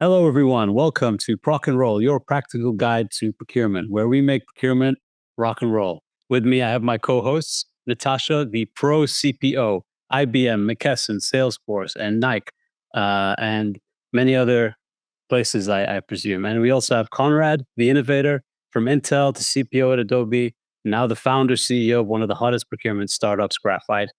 Hello, everyone. Welcome to Proc-N-Roll, your practical guide to procurement, where we make procurement rock and roll. With me, I have my co-hosts, Natasha, the pro CPO, IBM, McKesson, Salesforce, and Nike, and many other places, I presume. And we also have Conrad, the innovator from Intel to CPO at Adobe, now the founder, CEO of one of the hottest procurement startups, Graphite.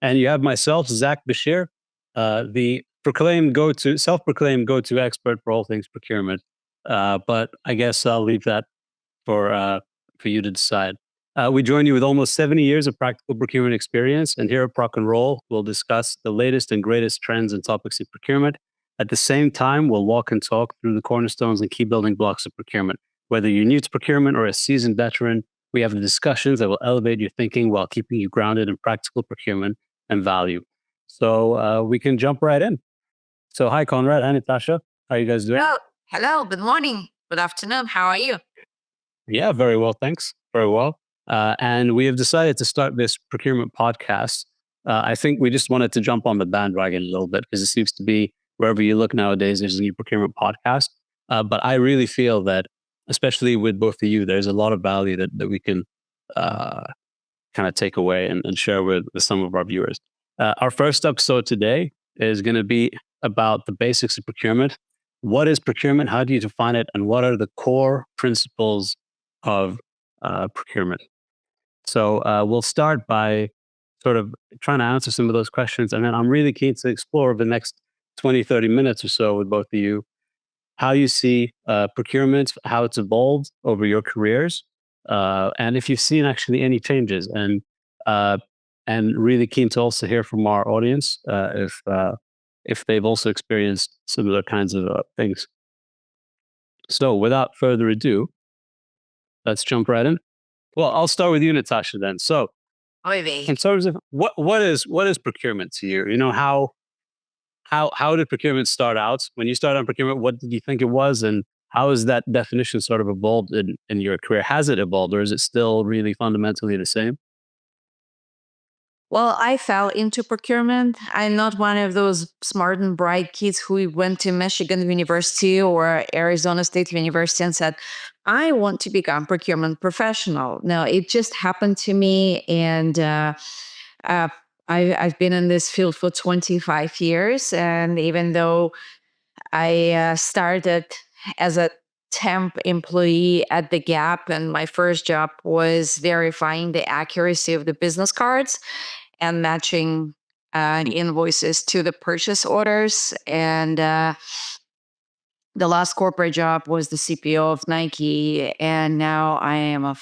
And you have myself, Zach Bashir, the self-proclaimed go-to expert for all things procurement. But I guess I'll leave that for you to decide. We join you with almost 70 years of practical procurement experience, and here at Proc-N-Roll, we'll discuss the latest and greatest trends and topics in procurement. At the same time, we'll walk and talk through the cornerstones and key building blocks of procurement. Whether you're new to procurement or a seasoned veteran, we have the discussions that will elevate your thinking while keeping you grounded in practical procurement and value. So we can jump right in. So hi, Conrad. Hi, Natasha. How are you guys doing? Hello. Good morning. Good afternoon. How are you? Yeah, very well. Thanks. Very well. And we have decided to start this procurement podcast. I think we just wanted to jump on the bandwagon a little bit because it seems to be wherever you look nowadays, there's a new procurement podcast. But I really feel that, especially with both of you, there's a lot of value that we can kind of take away and share with some of our viewers. Our first episode today is going to be about the basics of procurement. What is procurement? How do you define it? And what are the core principles of procurement? So we'll start by sort of trying to answer some of those questions. And then I'm really keen to explore over the next 20, 30 minutes or so with both of you, how you see procurement, how it's evolved over your careers, and if you've seen actually any changes. And really keen to also hear from our audience if they've also experienced similar kinds of things. So without further ado, let's jump right in. Well, I'll start with you, Natasha, then. So in terms of what is procurement to you? You know, how did procurement start out? When you started on procurement, what did you think it was? And how has that definition sort of evolved in your career? Has it evolved, or is it still really fundamentally the same? Well, I fell into procurement. I'm not one of those smart and bright kids who went to Michigan University or Arizona State University and said, I want to become procurement professional. No, it just happened to me. And I've been in this field for 25 years. And even though I started as a temp employee at the Gap, and my first job was verifying the accuracy of the business cards and matching invoices to the purchase orders. And the last corporate job was the CPO of Nike, and now I am a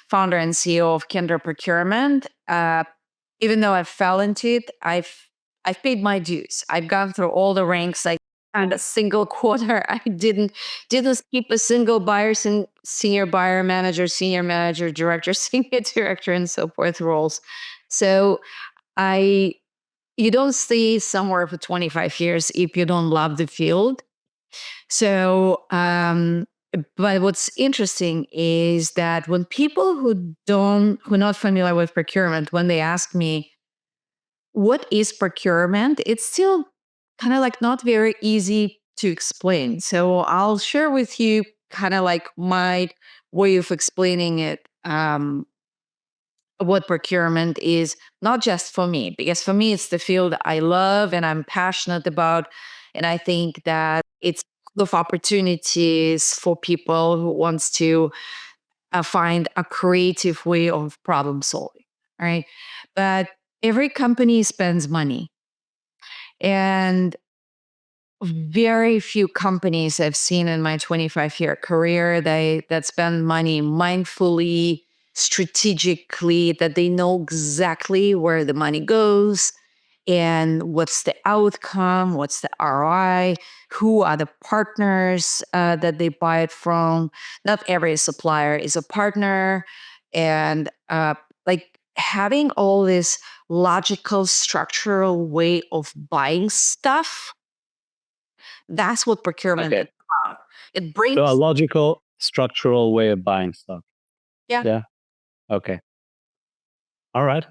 founder and CEO of Kinder Procurement. Even though I fell into it, I've paid my dues. I've gone through all the ranks. And a single quarter, I didn't skip a single buyer, senior buyer, senior manager, director, senior director, and so forth roles. So you don't stay somewhere for 25 years if you don't love the field. So, but what's interesting is that when people who are not familiar with procurement, when they ask me, what is procurement? It's still kind of like not very easy to explain. So I'll share with you kind of like my way of explaining it. What procurement is, not just for me, because for me, it's the field I love and I'm passionate about. And I think that it's full of opportunities for people who wants to find a creative way of problem solving, right? But every company spends money. And very few companies I've seen in my 25-year career that spend money mindfully, strategically, that they know exactly where the money goes and what's the outcome, what's the ROI, who are the partners that they buy it from. Not every supplier is a partner. And like having all this logical, structural way of buying stuff, that's what procurement is Okay. about. It brings, So a logical, structural way of buying stuff. yeah. Yeah. Okay. All right.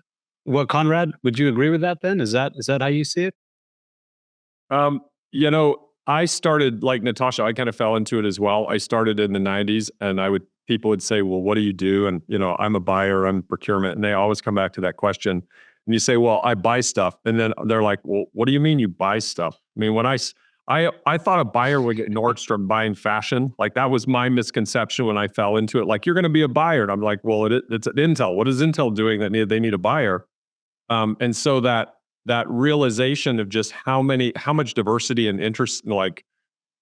Well, Conrad, would you agree with that then? Is that how you see it? You know, I started like Natasha, I kind of fell into it as well. I started in the 90s and people would say, well, what do you do? And, I'm a buyer, I'm procurement. And they always come back to that question. And you say, well, I buy stuff. And then they're like, well, what do you mean you buy stuff? I mean, I thought a buyer would get Nordstrom buying fashion. Like that was my misconception when I fell into it. Like, you're going to be a buyer. And I'm like, well, it's at Intel. What is Intel doing that they need a buyer? And so that realization of just how much diversity and interest, like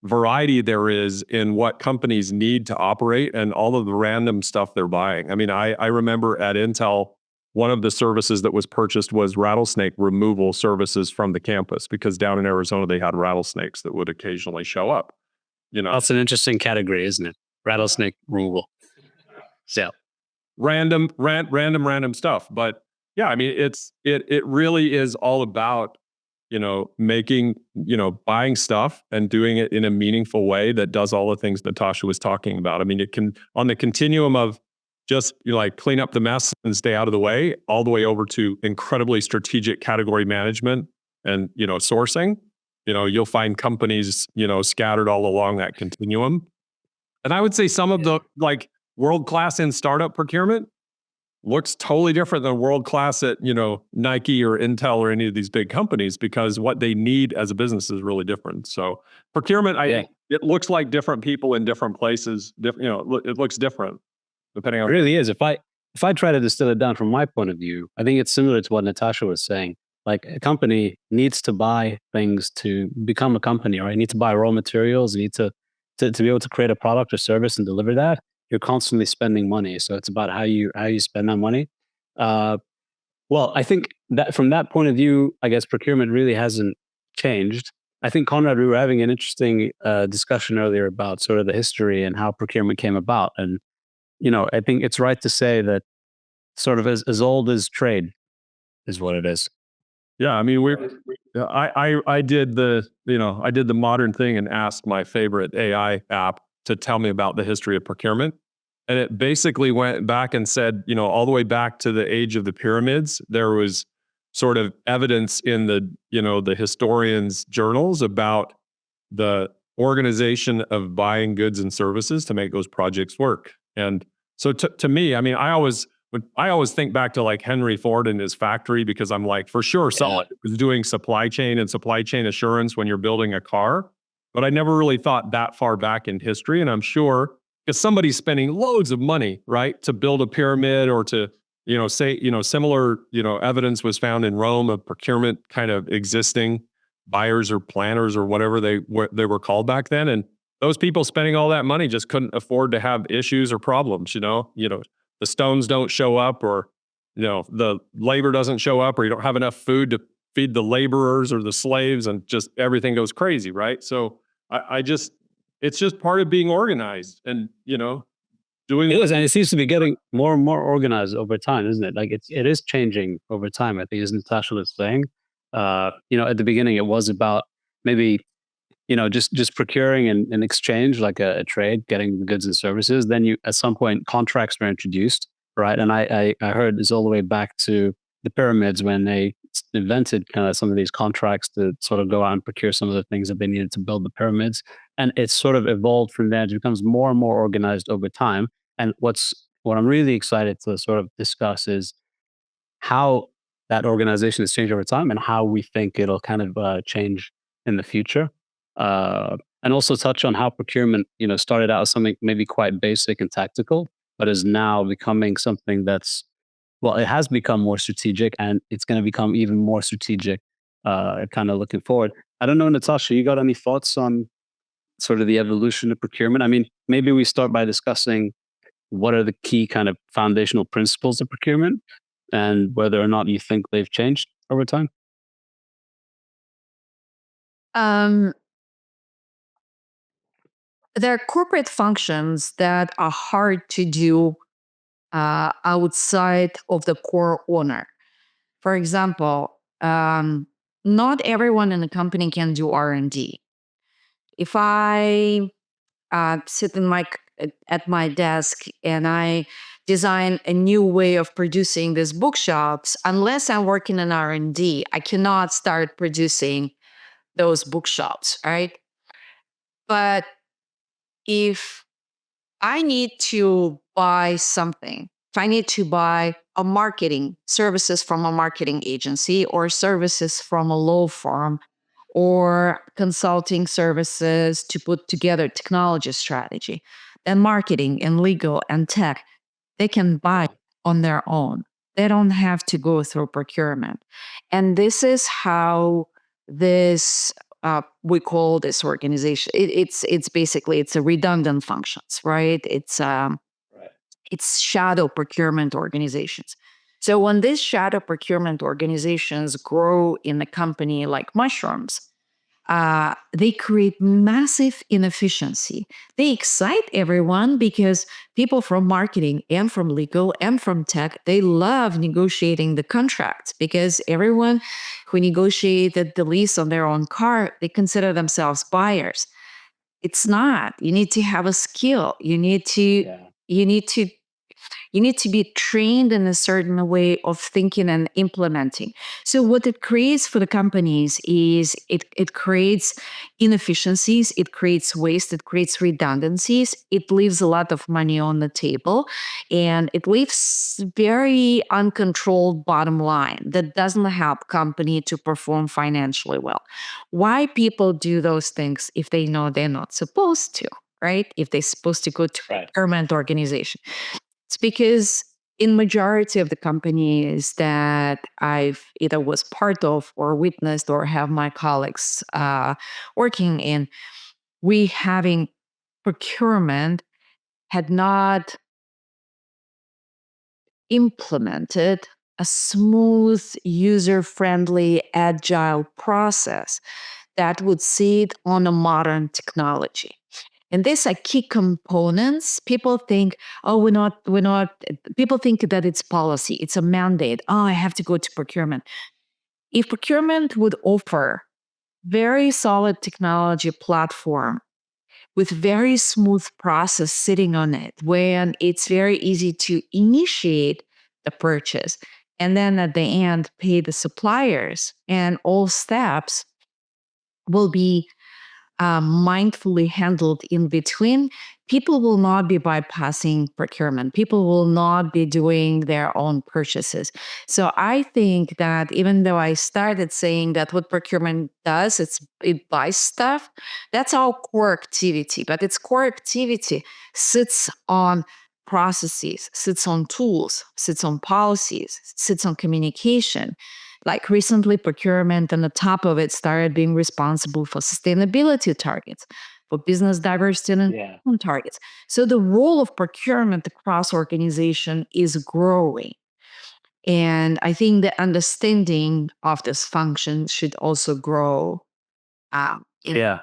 variety there is in what companies need to operate and all of the random stuff they're buying. I mean, I remember at Intel, one of the services that was purchased was rattlesnake removal services from the campus, because down in Arizona, they had rattlesnakes that would occasionally show up. That's an interesting category, isn't it? Rattlesnake removal. So random stuff. But yeah, I mean, it really is all about, making, buying stuff and doing it in a meaningful way that does all the things Natasha was talking about. I mean, it can, on the continuum of just like clean up the mess and stay out of the way, all the way over to incredibly strategic category management and, sourcing. You'll find companies, scattered all along that continuum. And I would say some of the like world-class in startup procurement looks totally different than world-class at, Nike or Intel or any of these big companies, because what they need as a business is really different. So procurement, it looks like different people in different places. It looks different depending on. It really is. If I try to distill it down from my point of view, I think it's similar to what Natasha was saying. Like a company needs to buy things to become a company, right? You need to buy raw materials. You need to be able to create a product or service and deliver that. You're constantly spending money. So it's about how you spend that money. Well, I think that from that point of view, I guess procurement really hasn't changed. I think, Conrad, we were having an interesting discussion earlier about sort of the history and how procurement came about. And, I think it's right to say that sort of as old as trade is what it is. Yeah, I mean, I did the modern thing and asked my favorite AI app to tell me about the history of procurement. And it basically went back and said, all the way back to the age of the pyramids, there was sort of evidence in the historians' journals about the organization of buying goods and services to make those projects work. And so to me, I mean, I always think back to like Henry Ford and his factory, because I'm like, for sure, someone was doing supply chain and supply chain assurance when you're building a car. But I never really thought that far back in history. And I'm sure because somebody's spending loads of money, right, to build a pyramid or to, similar, evidence was found in Rome of procurement kind of existing buyers or planners or whatever they were called back then. And those people spending all that money just couldn't afford to have issues or problems, the stones don't show up, or, the labor doesn't show up, or you don't have enough food to feed the laborers or the slaves, and just everything goes crazy, right? So it's just part of being organized and, doing. It is, and it seems to be getting more and more organized over time, isn't it? Like it is changing over time. I think, as Natasha was saying, at the beginning it was about maybe, just procuring and exchange, like a trade, getting the goods and services. Then at some point contracts were introduced, right? And I heard this all the way back to the pyramids when they invented kind of some of these contracts to sort of go out and procure some of the things that they needed to build the pyramids. And it's sort of evolved from there. It becomes more and more organized over time. And what I'm really excited to sort of discuss is how that organization has changed over time and how we think it'll kind of change in the future. And also touch on how procurement, started out as something maybe quite basic and tactical, but is now becoming something that's, well, it has become more strategic, and it's going to become even more strategic, kind of looking forward. I don't know, Natasha, you got any thoughts on sort of the evolution of procurement? I mean, maybe we start by discussing what are the key kind of foundational principles of procurement and whether or not you think they've changed over time. There are corporate functions that are hard to do outside of the core owner. For example, not everyone in the company can do R&D. If I sit at my desk and I design a new way of producing these bookshelves, unless I'm working in R&D, I cannot start producing those bookshelves, right? But if I need to buy something, if I need to buy a marketing services from a marketing agency or services from a law firm or consulting services to put together technology strategy, then marketing and legal and tech, they can buy on their own. They don't have to go through procurement. And this is how this we call this organization. It's basically it's a redundant functions, right? It's shadow procurement organizations. So when these shadow procurement organizations grow in a company like mushrooms, they create massive inefficiency. They excite everyone because people from marketing and from legal and from tech, they love negotiating the contracts because everyone who negotiated the lease on their own car, they consider themselves buyers. It's not. You need to have a skill. You need to you need to be trained in a certain way of thinking and implementing. So what it creates for the companies is it creates inefficiencies, it creates waste, it creates redundancies, it leaves a lot of money on the table, and it leaves very uncontrolled bottom line that doesn't help company to perform financially well. Why people do those things if they know they're not supposed to, right? If they're supposed to go to a government organization. It's because in majority of the companies that I've either was part of or witnessed or have my colleagues working in, we having procurement had not implemented a smooth, user-friendly, agile process that would sit on a modern technology. And these are key components. People think, oh, we're not, people think that it's policy, it's a mandate. Oh, I have to go to procurement. If procurement would offer very solid technology platform with very smooth process sitting on it, when it's very easy to initiate the purchase and then at the end pay the suppliers, and all steps will be mindfully handled in between, people will not be bypassing procurement. People will not be doing their own purchases. So I think that even though I started saying that what procurement does, it buys stuff, that's our core activity. But its core activity sits on processes, sits on tools, sits on policies, sits on communication. Like recently, procurement on the top of it started being responsible for sustainability targets, for business diversity and inclusion targets. So the role of procurement across organization is growing. And I think the understanding of this function should also grow. Yeah.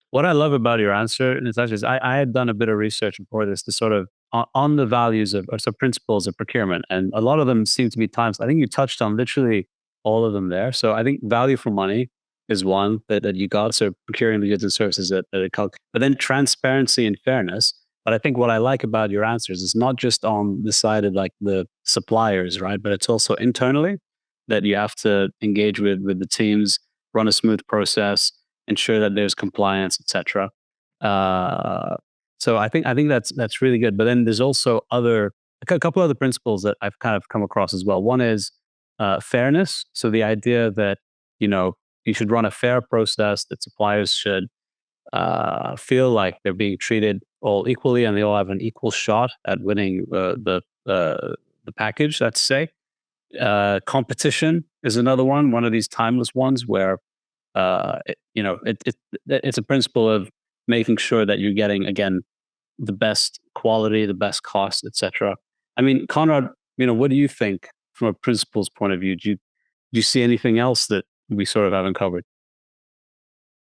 What I love about your answer, Natasha, is I had done a bit of research before this to sort of on the values of or so principles of procurement, and a lot of them seem to be times. I think you touched on literally all of them there. So I think value for money is one that you got. So procuring the goods and services that it called, but then transparency and fairness. But I think what I like about your answers is not just on the side of like the suppliers, right? But it's also internally that you have to engage with the teams, run a smooth process, ensure that there's compliance, etc. So I think that's really good. But then there's also a couple other principles that I've kind of come across as well. One is fairness. So the idea that you should run a fair process, that suppliers should feel like they're being treated all equally and they all have an equal shot at winning the package. Let's say competition is another one of these timeless ones where it's a principle of making sure that you're getting, again, the best quality, the best cost, etc. I mean, Conrad, what do you think from a principles point of view? Do you see anything else that we sort of haven't covered?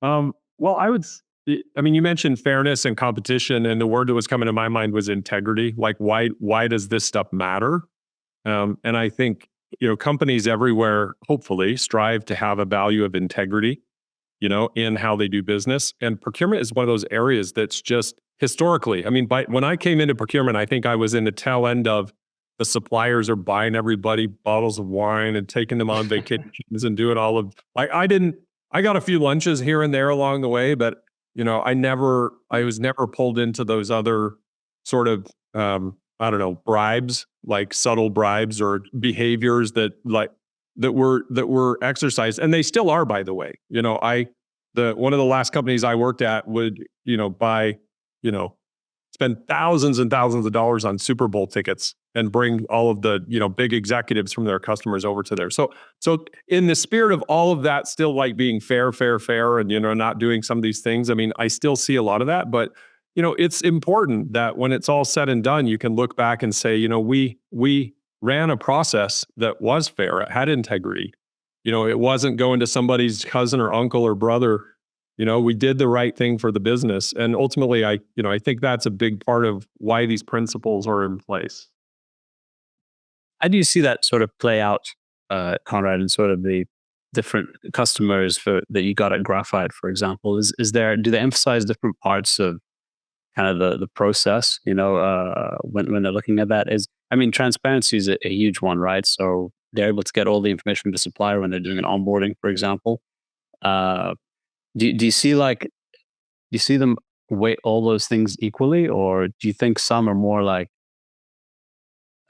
Well, I mean, you mentioned fairness and competition, and the word that was coming to my mind was integrity. Like, why does this stuff matter? And I think, companies everywhere, hopefully, strive to have a value of integrity, in how they do business. And procurement is one of those areas that's just historically, I mean, when I came into procurement, I think I was in the tail end of the suppliers are buying everybody bottles of wine and taking them on vacations and doing all of, I got a few lunches here and there along the way, but I was never pulled into those other sort of, I don't know, bribes, like subtle bribes or behaviors that were exercised, and they still are, by the way. One of the last companies I worked at would, buy, spend thousands and thousands of dollars on Super Bowl tickets and bring all of the, big executives from their customers over to there. So in the spirit of all of that, still like being fair, and, not doing some of these things, I mean, I still see a lot of that, but, it's important that when it's all said and done, you can look back and say, we ran a process that was fair, it had integrity. It wasn't going to somebody's cousin or uncle or brother. We did the right thing for the business. And ultimately, I think that's a big part of why these principles are in place. How do you see that sort of play out, Conrad, in sort of the different customers that you got at Graphite, for example? Do they emphasize different parts of kind of the process, when they're looking at that? Transparency is a huge one, right? So they're able to get all the information from the supplier when they're doing an onboarding, for example. Do you see them weight all those things equally, or do you think some are more like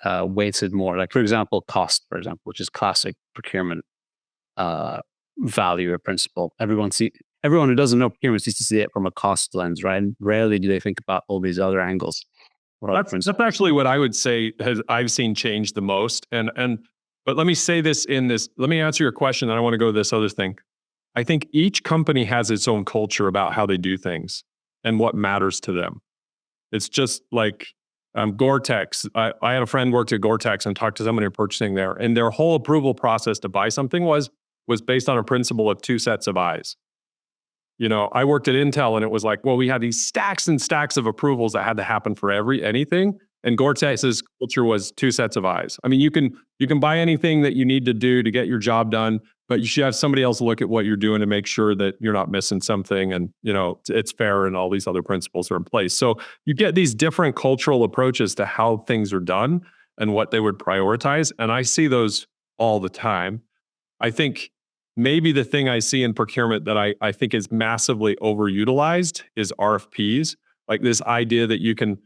weighted more? Like, for example, cost, which is classic procurement value or principle. Everyone who doesn't know procurement sees to see it from a cost lens, right? And rarely do they think about all these other angles. That's actually what I would say I've seen change the most. But let me say this let me answer your question, and I want to go to this other thing. I think each company has its own culture about how they do things and what matters to them. It's just like Gore-Tex. I had a friend worked at Gore-Tex and talked to somebody purchasing there, and their whole approval process to buy something was based on a principle of 2 sets of eyes. I worked at Intel, and it was like, well, we had these stacks and stacks of approvals that had to happen for anything. And Gore-Tex's culture was 2 sets of eyes. I mean, you can buy anything that you need to do to get your job done, but you should have somebody else look at what you're doing to make sure that you're not missing something, and it's fair, and all these other principles are in place. So you get these different cultural approaches to how things are done and what they would prioritize, and I see those all the time. I think maybe the thing I see in procurement that I think is massively overutilized is RFPs. Like this idea that you can,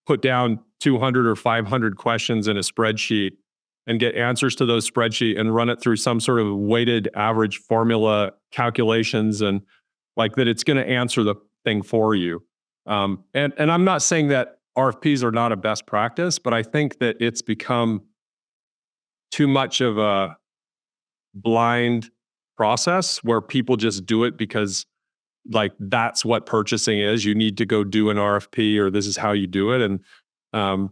put down 200 or 500 questions in a spreadsheet and get answers to those spreadsheet and run it through some sort of weighted average formula calculations, and like that it's going to answer the thing for you. And I'm not saying that RFPs are not a best practice, but I think that it's become too much of a blind process where people just do it because like that's what purchasing is. You need to go do an RFP, or this is how you do it. And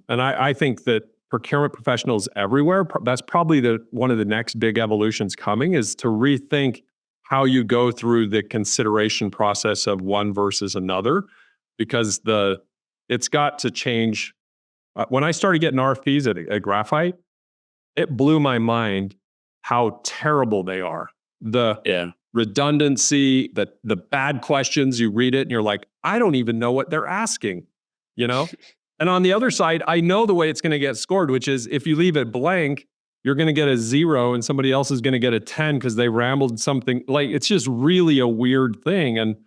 I think that procurement professionals everywhere, that's probably one of the next big evolutions coming, is to rethink how you go through the consideration process of one versus another, because it's got to change. When I started getting RFPs at Graphite, it blew my mind how terrible they are. The redundancy, the bad questions, you read it and you're like, I don't even know what they're asking, And on the other side, I know the way it's going to get scored, which is if you leave it blank, you're going to get a 0 and somebody else is going to get a 10 because they rambled something. Like, it's just really a weird thing. And,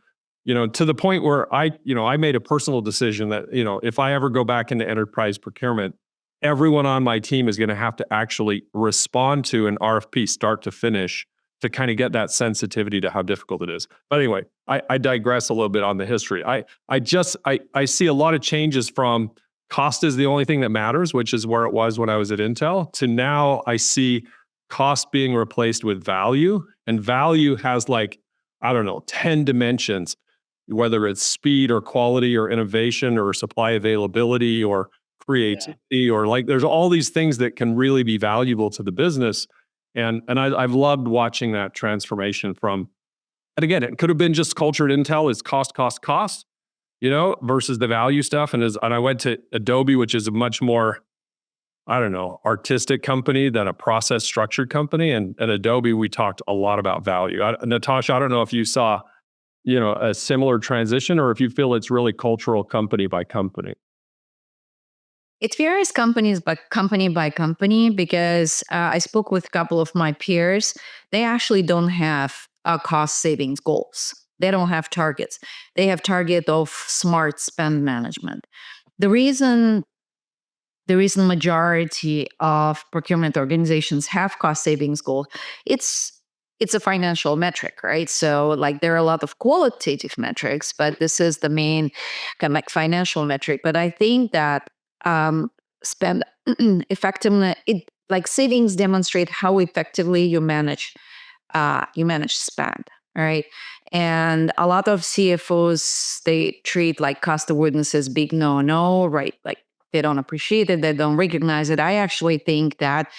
to the point where I made a personal decision that, if I ever go back into enterprise procurement, everyone on my team is going to have to actually respond to an RFP start to finish to kind of get that sensitivity to how difficult it is. But anyway, I digress a little bit on the history. I see a lot of changes from cost is the only thing that matters, which is where it was when I was at Intel, to now I see cost being replaced with value, and value has 10 dimensions, whether it's speed or quality or innovation or supply availability or creativity, or there's all these things that can really be valuable to the business. And I've loved watching that transformation from, and again, it could have been just culture at Intel is cost, versus the value stuff. And I went to Adobe, which is a much more, artistic company than a process structured company. And at Adobe, we talked a lot about value. Natasha, I don't know if you saw, a similar transition, or if you feel it's really cultural company by company. It varies company by company, because I spoke with a couple of my peers. They actually don't have cost savings goals. They don't have targets. They have target of smart spend management. The reason majority of procurement organizations have cost savings goal, it's a financial metric, right? So like there are a lot of qualitative metrics, but this is the main kind of like financial metric. But I think that spend effectively, like savings demonstrate how effectively you manage spend, right? And a lot of CFOs, they treat like cost avoidance as big no, right? Like they don't appreciate it, they don't recognize it. I actually think that,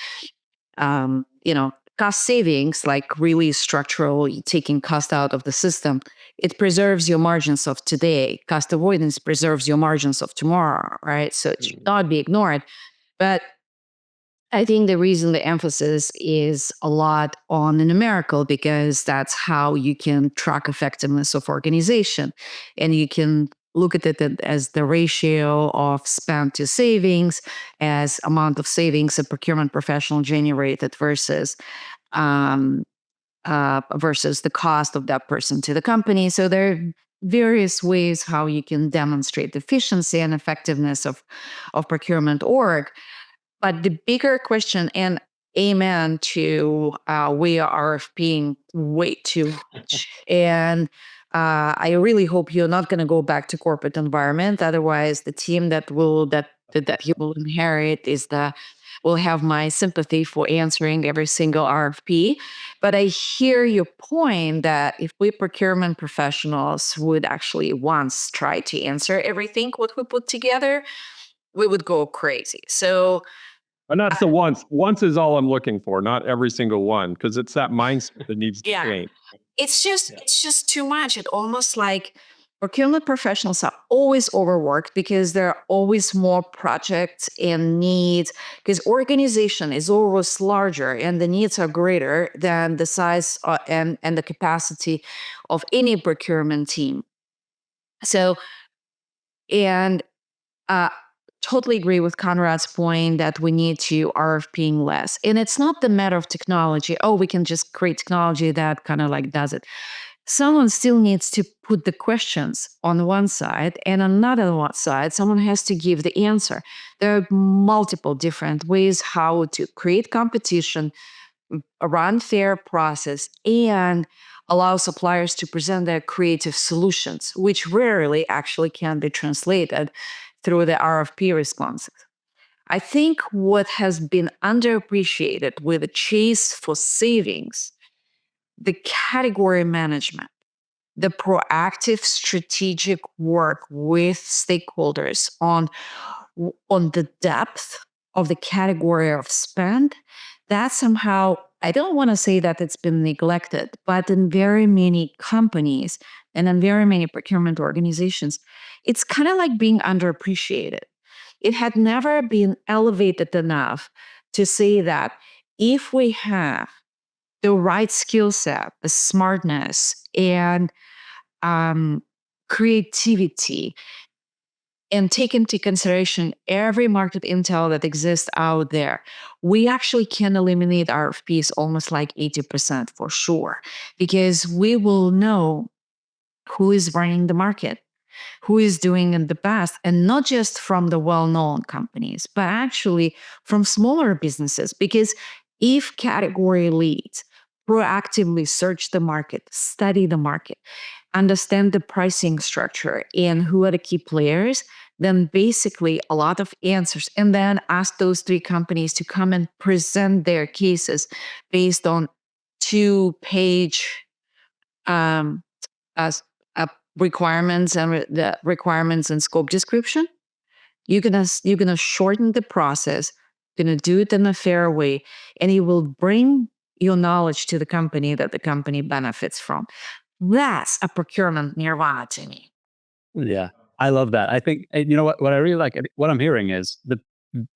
cost savings, like really structural, taking cost out of the system, it preserves your margins of today. Cost avoidance preserves your margins of tomorrow, right? So it should not be ignored. But I think the reason the emphasis is a lot on the numerical, because that's how you can track effectiveness of organization. And you can look at it as the ratio of spend to savings, as amount of savings a procurement professional generated versus the cost of that person to the company. So there are various ways how you can demonstrate efficiency and effectiveness of procurement org. But the bigger question, and amen to we are RFPing way too much. And I really hope you're not going to go back to corporate environment. Otherwise, the team that you will inherit will have my sympathy for answering every single RFP. But I hear your point that if we procurement professionals would actually once try to answer everything what we put together, we would go crazy. So. And that's the once. Once is all I'm looking for, not every single one, because it's that mindset that needs to change. It's just too much. It almost like procurement professionals are always overworked because there are always more projects and needs, because organization is always larger and the needs are greater than the size and the capacity of any procurement team. So, and totally agree with Conrad's point that we need to RFPing less. And it's not the matter of technology. Oh, we can just create technology that kind of like does it. Someone still needs to put the questions on one side, and on another one side, someone has to give the answer. There are multiple different ways how to create competition, run fair process, and allow suppliers to present their creative solutions, which rarely actually can be translated through the RFP responses. I think what has been underappreciated with the chase for savings, the category management, the proactive strategic work with stakeholders on the depth of the category of spend, that somehow, I don't want to say that it's been neglected, but in very many companies and in very many procurement organizations, it's kind of like being underappreciated. It had never been elevated enough to say that if we have the right skill set, the smartness, and creativity, and take into consideration every market intel that exists out there, we actually can eliminate RFPs almost like 80% for sure, because we will know who is running the market, who is doing it the best, and not just from the well-known companies, but actually from smaller businesses. Because if category leads proactively search the market, study the market, understand the pricing structure and who are the key players, then basically a lot of answers, and then ask those three companies to come and present their cases based on 2-page requirements and the requirements and scope description. You're gonna shorten the process, gonna do it in a fair way, and you will bring your knowledge to the company that the company benefits from. That's a procurement nirvana to me. Yeah, I love that. I think, you know what I really like, what I'm hearing is the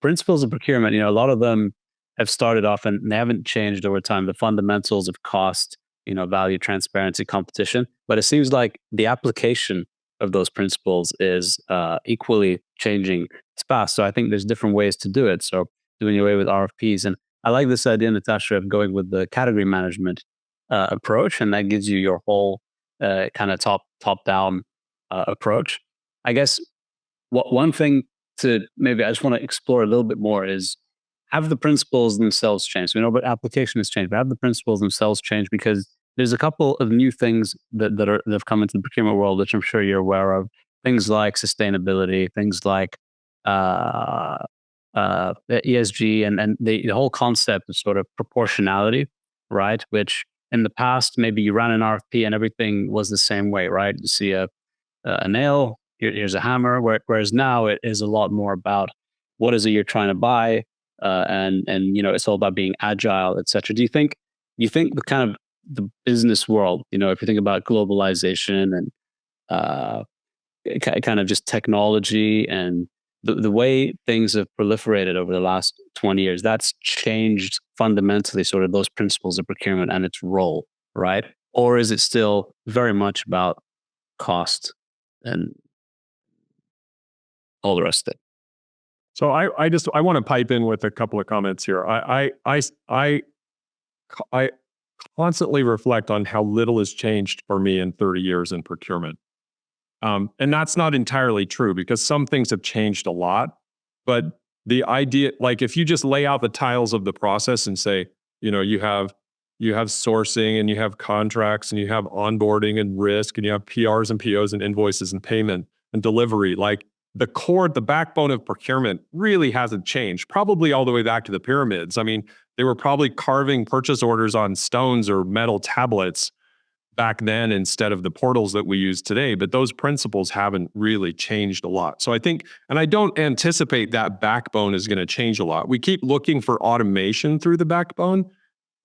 principles of procurement, a lot of them have started off and they haven't changed over time. The fundamentals of cost, value, transparency, competition. But it seems like the application of those principles is equally changing fast. So I think there's different ways to do it. So doing away with RFPs. And I like this idea, Natasha, of going with the category management approach. And that gives you your whole kind of top down approach. I guess one thing to maybe I just want to explore a little bit more is, have the principles themselves changed? We know about application has changed, but have the principles themselves changed? Because there's a couple of new things that have come into the procurement world, which I'm sure you're aware of. Things like sustainability, things like ESG, and the whole concept of sort of proportionality, right? Which in the past, maybe you ran an RFP and everything was the same way, right? You see a nail, here's a hammer. Whereas now it is a lot more about what is it you're trying to buy, and it's all about being agile, etc. Do you think the kind of the business world, if you think about globalization and uh, kind of just technology and the way things have proliferated over the last 20 years, that's changed fundamentally sort of those principles of procurement and its role, right? Or is it still very much about cost and all the rest of it? So I want to pipe in with a couple of comments here. I constantly reflect on how little has changed for me in 30 years in procurement. And that's not entirely true, because some things have changed a lot. But the idea, like if you just lay out the tiles of the process and say, you have sourcing, and you have contracts, and you have onboarding and risk, and you have PRs and POs and invoices and payment and delivery, like the backbone of procurement really hasn't changed, probably all the way back to the pyramids. I mean, they were probably carving purchase orders on stones or metal tablets back then instead of the portals that we use today. But those principles haven't really changed a lot. So I think, and I don't anticipate that backbone is going to change a lot. We keep looking for automation through the backbone,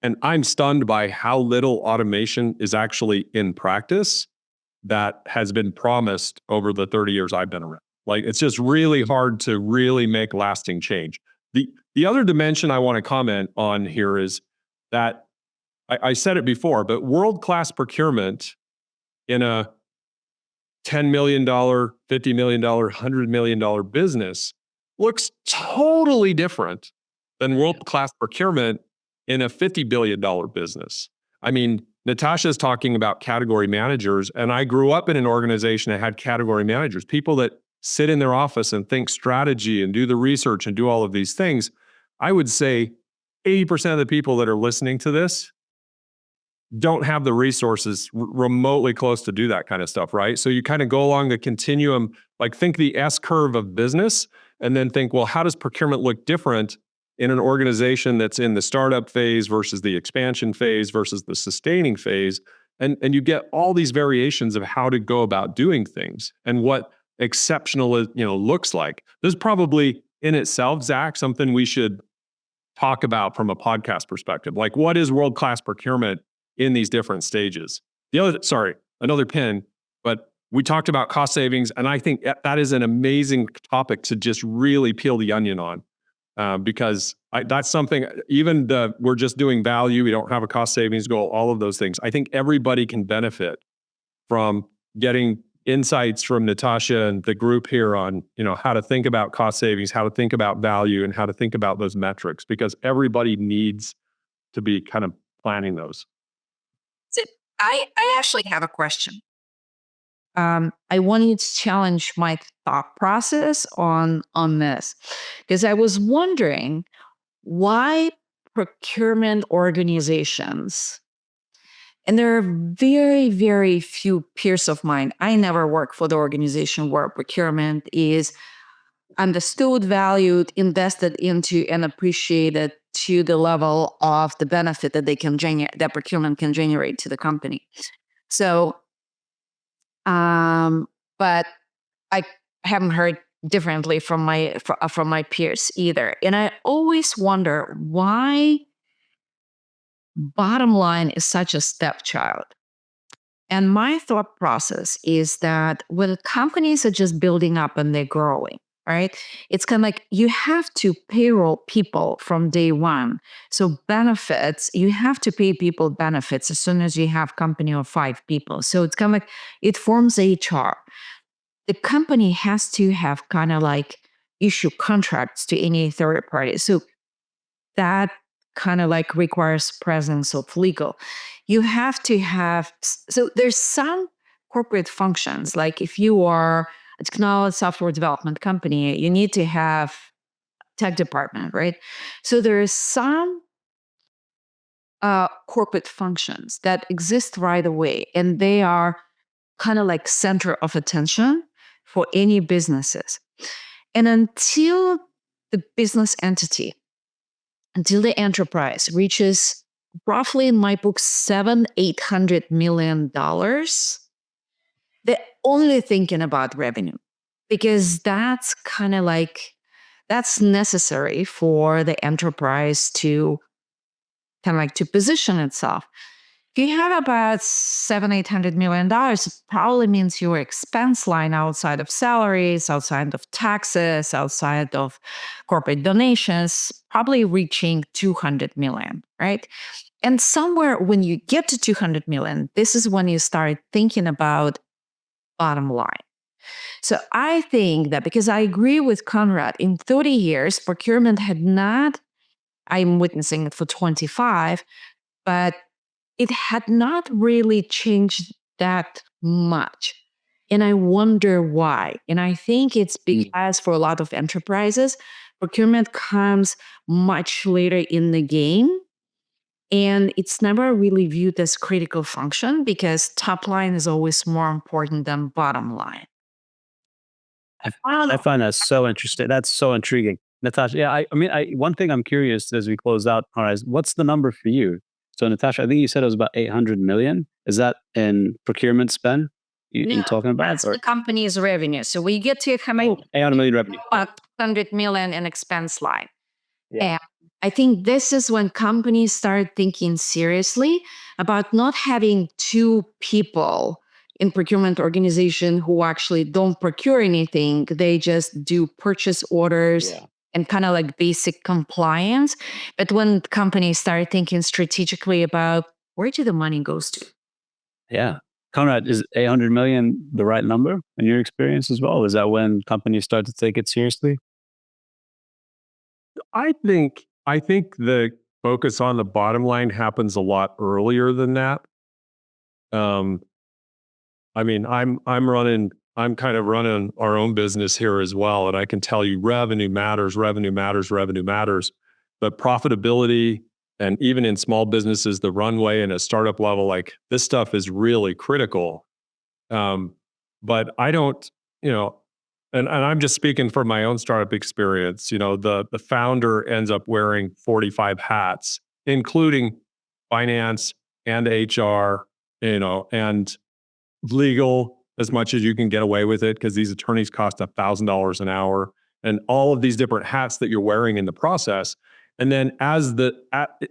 and I'm stunned by how little automation is actually in practice that has been promised over the 30 years I've been around. Like, it's just really hard to really make lasting change. The other dimension I want to comment on here is that I said it before, but world-class procurement in a $10 million, $50 million, $100 million business looks totally different than world-class procurement in a $50 billion business. I mean, Natasha's talking about category managers, and I grew up in an organization that had category managers, people that sit in their office and think strategy and do the research and do all of these things. I would say 80% of the people that are listening to this don't have the resources remotely close to do that kind of stuff, right? So you kind of go along the continuum, like think the S curve of business, and then think, well, how does procurement look different in an organization that's in the startup phase versus the expansion phase versus the sustaining phase? And you get all these variations of how to go about doing things and what exceptional looks like. This is probably in itself, Zach, something we should talk about from a podcast perspective. Like, what is world-class procurement in these different stages? Another pin, but we talked about cost savings, and I think that is an amazing topic to just really peel the onion on, because that's something, we're just doing value, we don't have a cost savings goal, all of those things. I think everybody can benefit from getting insights from Natasha and the group here on, how to think about cost savings, how to think about value, and how to think about those metrics, because everybody needs to be kind of planning those. So I actually have a question. I wanted to challenge my thought process on this, because I was wondering why procurement organizations, and there are very, very few peers of mine. I never worked for the organization where procurement is understood, valued, invested into, and appreciated to the level of the benefit that that procurement can generate to the company. So, but I haven't heard differently from my peers either. And I always wonder why bottom line is such a stepchild. And my thought process is that when companies are just building up and they're growing, right? It's kind of like you have to payroll people from day one. So benefits, you have to pay people benefits as soon as you have company of 5 people. So it's kind of like it forms HR. The company has to have kind of like issue contracts to any third party. So that kind of like requires presence of legal. You have to have, so there's some corporate functions, like if you are a technology software development company, you need to have tech department, right? So there is some corporate functions that exist right away, and they are kind of like center of attention for any businesses. And until the business entity, until the enterprise reaches roughly, in my book, $700-800 million, they're only thinking about revenue, because that's kind of like, that's necessary for the enterprise to kind of like to position itself. If you have about $700-800 million, it probably means your expense line outside of salaries, outside of taxes, outside of corporate donations, probably reaching 200 million, right? And somewhere when you get to 200 million, this is when you start thinking about bottom line. So I think that, because I agree with Conrad, in 30 years, procurement had not, I'm witnessing it for 25, but it had not really changed that much. And I wonder why. And I think it's because for a lot of enterprises, procurement comes much later in the game. And it's never really viewed as critical function, because top line is always more important than bottom line. I find that so interesting. That's so intriguing. Natasha, yeah, I mean, one thing I'm curious as we close out, all right, is what's the number for you? So Natasha, I think you said it was about 800 million. Is that in procurement spend you talking about? That's the company's revenue. So we get to how many? 800 million revenue. About 100 million in expense line. Yeah. And I think this is when companies start thinking seriously about not having two people in procurement organization who actually don't procure anything. They just do purchase orders and kind of like basic compliance. But when companies start thinking strategically about where do the money goes to? Yeah. Conrad, is 800 million the right number in your experience as well? Is that when companies start to take it seriously? I think the focus on the bottom line happens a lot earlier than that. I mean, I'm kind of running our own business here as well, and I can tell you revenue matters. But profitability, and even in small businesses, the runway and a startup level, like this stuff is really critical. But I don't, and I'm just speaking from my own startup experience. The founder ends up wearing 45 hats, including finance and HR, and legal, as much as you can get away with it, because these attorneys cost $1,000 an hour, and all of these different hats that you're wearing in the process. And then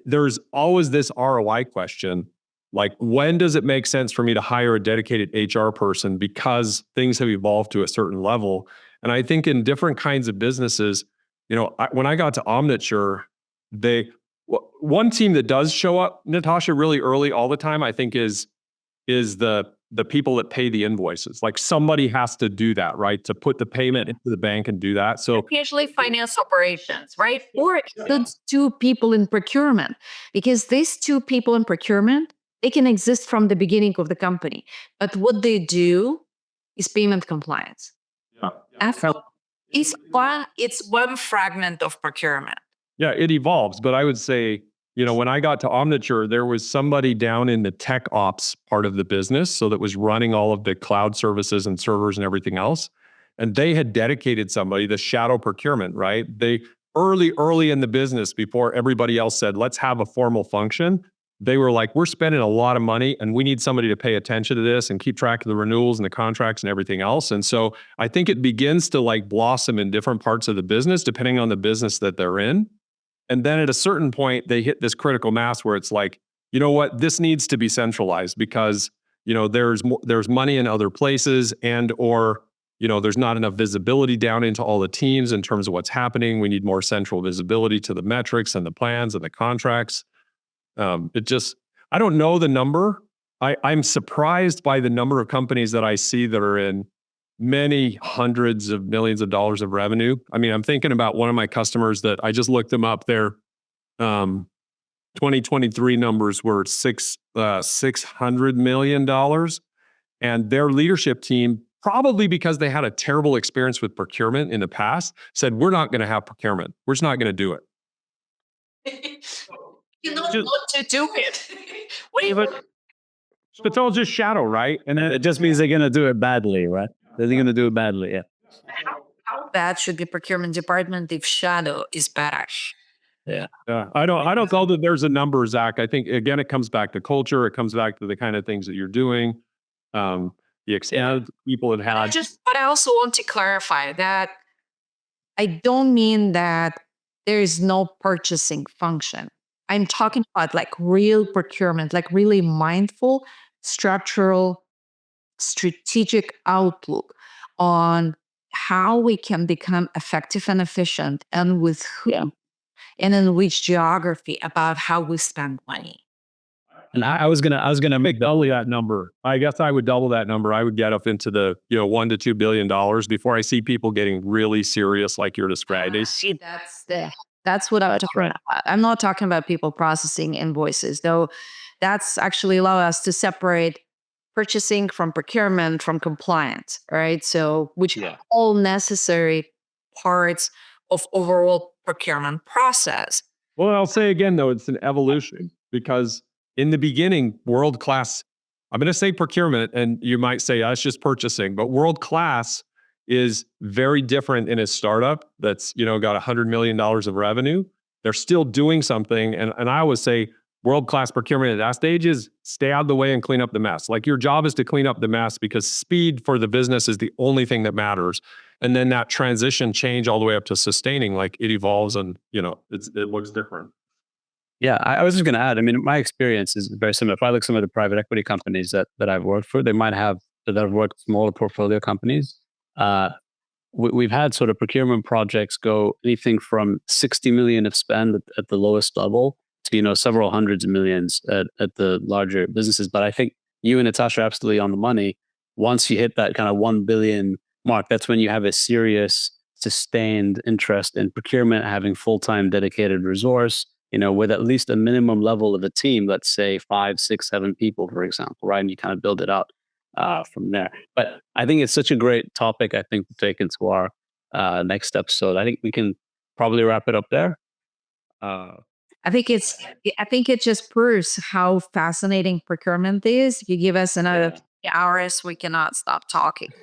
there's always this ROI question, like, when does it make sense for me to hire a dedicated HR person, because things have evolved to a certain level? And I think in different kinds of businesses, when I got to Omniture, one team that does show up, Natasha, really early all the time, I think is the people that pay the invoices. Like, somebody has to do that, right? To put the payment into the bank and do that. So usually finance operations, right? Or those two people in procurement, because these two people in procurement, they can exist from the beginning of the company. But what they do is payment compliance. It's one fragment of procurement. Yeah, it evolves. But I would say, when I got to Omniture, there was somebody down in the tech ops part of the business, so that was running all of the cloud services and servers and everything else. And they had dedicated somebody, the shadow procurement, right? They early in the business, before everybody else said, let's have a formal function, they were like, we're spending a lot of money and we need somebody to pay attention to this and keep track of the renewals and the contracts and everything else. And so I think it begins to like blossom in different parts of the business, depending on the business that they're in. And then at a certain point, they hit this critical mass where it's like, you know what, this needs to be centralized, because, there's money in other places, or there's not enough visibility down into all the teams in terms of what's happening. We need more central visibility to the metrics and the plans and the contracts. I don't know the number. I'm surprised by the number of companies that I see that are in many hundreds of millions of dollars of revenue. I mean, I'm thinking about one of my customers that I just looked them up. They're 2023 numbers were $600 million. And their leadership team, probably because they had a terrible experience with procurement in the past, said, we're not going to have procurement. We're just not going to do it. You know not to do it. It's all just shadow, right? And then it just means they're going to do it badly, right? They're going to do it badly, yeah. How bad should the procurement department if shadow is bad? Yeah. I don't know that there's a number, Zach. I think, again, it comes back to culture. It comes back to the kind of things that you're doing. The extent people had had. But I also want to clarify that I don't mean that there is no purchasing function. I'm talking about like real procurement, like really mindful, structural, strategic outlook on how we can become effective and efficient, and with whom, and in which geography, about how we spend money. And I was gonna make Double that number. I guess I would double that number. I would get up into the $1 to $2 billion before I see people getting really serious, like you're describing. See, that's what I'm talking about. I'm not talking about people processing invoices, though. That's actually allow us to separate purchasing from procurement from compliance, right? So, which are all necessary parts of overall procurement process. Well, I'll say again, though, it's an evolution, because in the beginning, world-class, I'm going to say procurement, and you might say that's just purchasing, but world-class is very different in a startup that's, got $100 million of revenue. They're still doing something. And I always say world-class procurement at that stage is stay out of the way and clean up the mess. Like, your job is to clean up the mess, because speed for the business is the only thing that matters. And then that transition change all the way up to sustaining, like it evolves and, it looks different. Yeah, I was just going to add, I mean, my experience is very similar. If I look at some of the private equity companies that I've worked for, they might have, that I've worked with smaller portfolio companies. We've had sort of procurement projects go anything from 60 million of spend at the lowest level to, several hundreds of millions at the larger businesses. But I think you and Natasha are absolutely on the money. Once you hit that kind of 1 billion mark, that's when you have a serious, sustained interest in procurement, having full-time dedicated resource, with at least a minimum level of a team, let's say 5, 6, 7 people, for example, right? And you kind of build it out from there. But I think it's such a great topic, I think, to take into our next episode. I think we can probably wrap it up there. I think it just proves how fascinating procurement is. If you give us another hours, we cannot stop talking.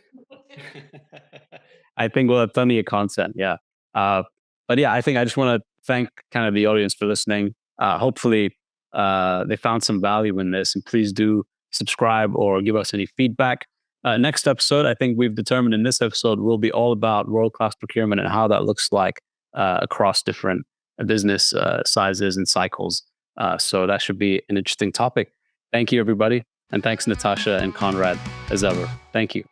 I think we'll have plenty of content. Yeah. But yeah, I think I just want to thank kind of the audience for listening. Hopefully they found some value in this, and please do subscribe or give us any feedback. Next episode, I think we've determined in this episode will be all about world-class procurement and how that looks like across different business sizes and cycles. So that should be an interesting topic. Thank you, everybody. And thanks, Natasha and Conrad, as ever. Thank you.